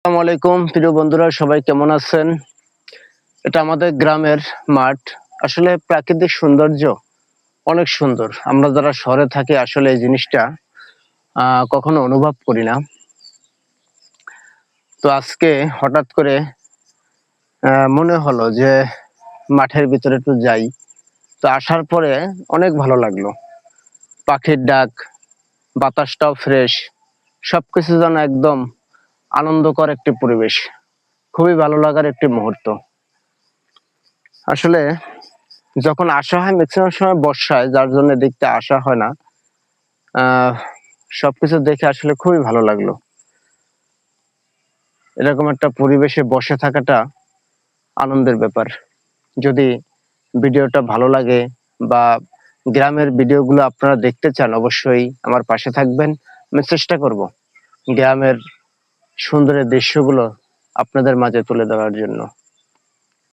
আসসালামু আলাইকুম প্রিয় বন্ধুরা, সবাই কেমন আছেন? এটা আমাদের গ্রামের মাঠ। আসলে প্রাকৃতিক সৌন্দর্য অনেক সুন্দর। আমরা যারা শহরে থাকি আসলে এই জিনিসটা কখনো অনুভব করি না। তো আজকে হঠাৎ করে মনে হলো যে মাঠের ভিতরে একটু যাই। তো আসার পরে অনেক ভালো লাগলো। পাখির ডাক, বাতাসটাও ফ্রেশ, সবকিছু যেন একদম আনন্দকর একটি পরিবেশ। খুবই ভালো লাগার একটি মুহূর্ত। আসলে যখন আসা হয় ম্যাক্সিমাম সময় বর্ষায়, যার জন্য দেখতে আসা হয় না। আহ সবকিছু দেখে আসলে খুবই ভালো লাগলো। এরকম একটা পরিবেশে বসে থাকাটা আনন্দের ব্যাপার। যদি ভিডিওটা ভালো লাগে বা গ্রামের ভিডিওগুলো আপনারা দেখতে চান, অবশ্যই আমার পাশে থাকবেন। আমি চেষ্টা করব গ্রামের সুন্দর দৃশ্যগুলো আপনাদের মাঝে তুলে ধরার জন্য।